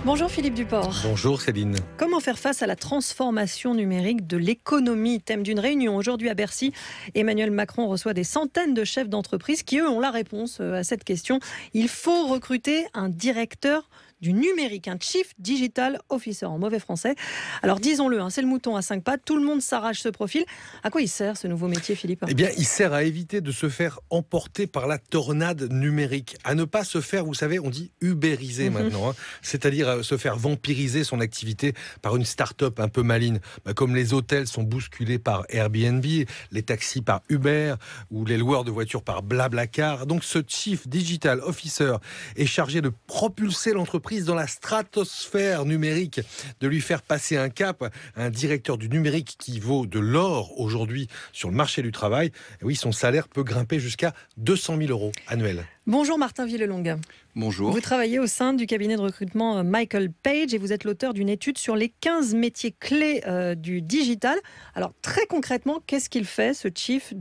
Bonjour Philippe Duport. Bonjour Céline. Comment faire face à la transformation numérique de l'économie? Thème d'une réunion aujourd'hui à Bercy. Emmanuel Macron reçoit des centaines de chefs d'entreprise qui, eux, ont la réponse à cette question. Il faut recruter un directeur du numérique, un Chief Digital Officer en mauvais français. Alors disons-le, c'est le mouton à 5 pattes, tout le monde s'arrache ce profil. À quoi il sert ce nouveau métier, Philippe? Eh bien, il sert à éviter de se faire emporter par la tornade numérique, à ne pas se faire, vous savez, on dit ubériser maintenant, c'est-à-dire se faire vampiriser son activité par une start-up un peu maligne, comme les hôtels sont bousculés par Airbnb, les taxis par Uber ou les loueurs de voitures par Blablacar. Donc ce Chief Digital Officer est chargé de propulser l'entreprise dans la stratosphère numérique, de lui faire passer un cap, un directeur du numérique qui vaut de l'or aujourd'hui sur le marché du travail. Et oui, son salaire peut grimper jusqu'à 200 000 € annuels. Bonjour Martin Villelongue. Bonjour. Vous travaillez au sein du cabinet de recrutement Michael Page et vous êtes l'auteur d'une étude sur les 15 métiers clés du digital. Alors très concrètement, qu'est-ce qu'il fait ce Chief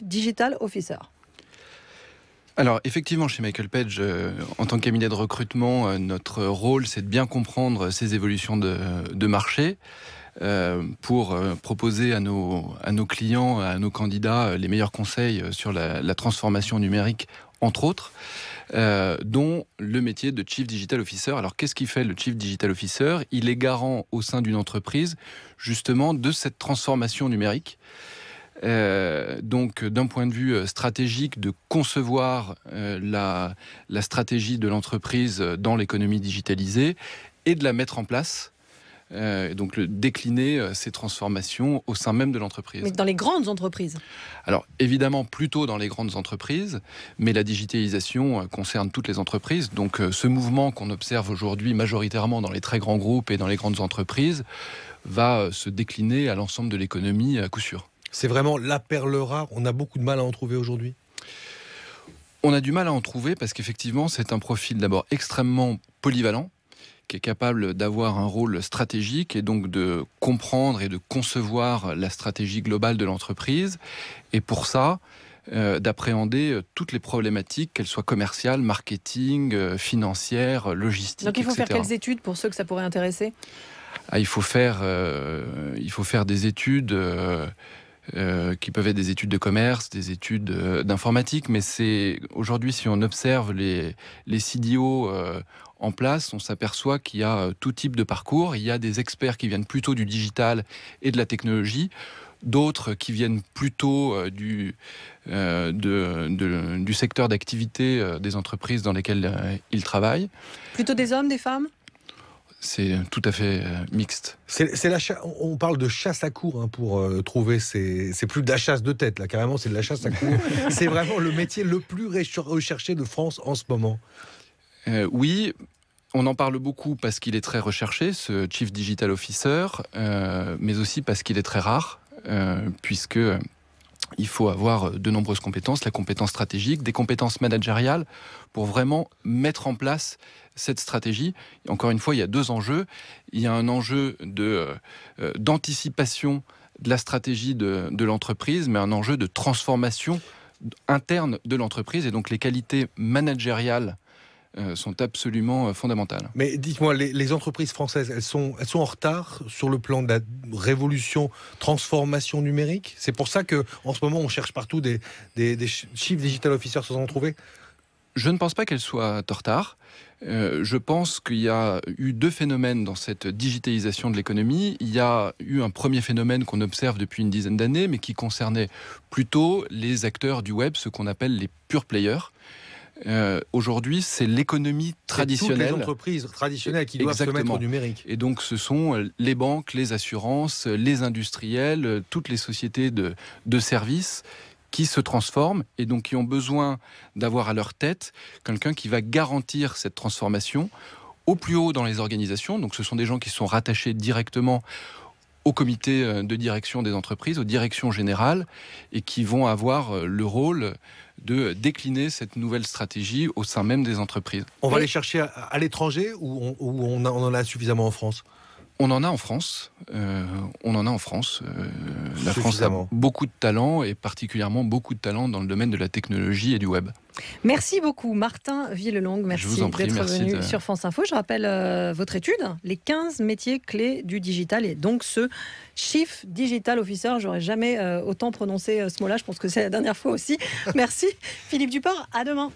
Digital Officer ? Alors effectivement, chez Michael Page, en tant que cabinet de recrutement, notre rôle c'est de bien comprendre ces évolutions de marché pour proposer à nos clients, à nos candidats les meilleurs conseils sur la transformation numérique, entre autres, dont le métier de Chief Digital Officer. Alors qu'est-ce qu'il fait le Chief Digital Officer? Il est garant au sein d'une entreprise justement de cette transformation numérique. Donc d'un point de vue stratégique, de concevoir la stratégie de l'entreprise dans l'économie digitalisée et de la mettre en place, donc décliner ces transformations au sein même de l'entreprise. Mais dans les grandes entreprises? Alors évidemment plutôt dans les grandes entreprises, mais la digitalisation concerne toutes les entreprises. Donc ce mouvement qu'on observe aujourd'hui majoritairement dans les très grands groupes et dans les grandes entreprises va se décliner à l'ensemble de l'économie à coup sûr. C'est vraiment la perle rare, on a beaucoup de mal à en trouver aujourd'hui? On a du mal à en trouver parce qu'effectivement c'est un profil d'abord extrêmement polyvalent, qui est capable d'avoir un rôle stratégique et donc de comprendre et de concevoir la stratégie globale de l'entreprise. Et pour ça, d'appréhender toutes les problématiques, qu'elles soient commerciales, marketing, financières, logistiques, Donc il faut etc. faire quelles études pour ceux que ça pourrait intéresser? Il faut faire des études qui peuvent être des études de commerce, des études d'informatique, mais c'est aujourd'hui, si on observe les CDO en place, on s'aperçoit qu'il y a tout type de parcours. Il y a des experts qui viennent plutôt du digital et de la technologie, d'autres qui viennent plutôt du secteur d'activité des entreprises dans lesquelles ils travaillent. Plutôt des hommes, des femmes? C'est tout à fait mixte. On parle de chasse à court pour trouver c'est plus de la chasse de tête, là, carrément, c'est de la chasse à court. C'est vraiment le métier le plus recherché de France en ce moment. Oui, on en parle beaucoup parce qu'il est très recherché, ce Chief Digital Officer, mais aussi parce qu'il est très rare, puisque il faut avoir de nombreuses compétences, la compétence stratégique, des compétences managériales pour vraiment mettre en place cette stratégie. Et encore une fois, il y a deux enjeux. Il y a un enjeu d'anticipation de la stratégie de l'entreprise, mais un enjeu de transformation interne de l'entreprise. Et donc les qualités managériales sont absolument fondamentales. Mais dites-moi, les entreprises françaises, elles sont en retard sur le plan de la révolution, transformation numérique? C'est pour ça qu'en ce moment, on cherche partout des Chief Digital Officers sans en trouver? Je ne pense pas qu'elles soient en retard. Je pense qu'il y a eu deux phénomènes dans cette digitalisation de l'économie. Il y a eu un premier phénomène qu'on observe depuis une dizaine d'années, mais qui concernait plutôt les acteurs du web, ce qu'on appelle les pure players. Aujourd'hui, c'est l'économie traditionnelle. Toutes les entreprises traditionnelles qui doivent se mettre au numérique. Et donc, ce sont les banques, les assurances, les industriels, toutes les sociétés de services qui se transforment et donc qui ont besoin d'avoir à leur tête quelqu'un qui va garantir cette transformation au plus haut dans les organisations. Donc, ce sont des gens qui sont rattachés directement au comité de direction des entreprises, aux directions générales, et qui vont avoir le rôle de décliner cette nouvelle stratégie au sein même des entreprises. On va les chercher à l'étranger ou on en a suffisamment en France? On en a en France. La France a beaucoup de talent, et particulièrement beaucoup de talent dans le domaine de la technologie et du web. Merci beaucoup Martin Villelongue, merci d'être venu sur France Info. Je rappelle votre étude, les 15 métiers clés du digital, et donc ce Chief Digital Officer. J'aurais jamais autant prononcé ce mot-là, je pense que c'est la dernière fois aussi. Merci Philippe Duport, à demain.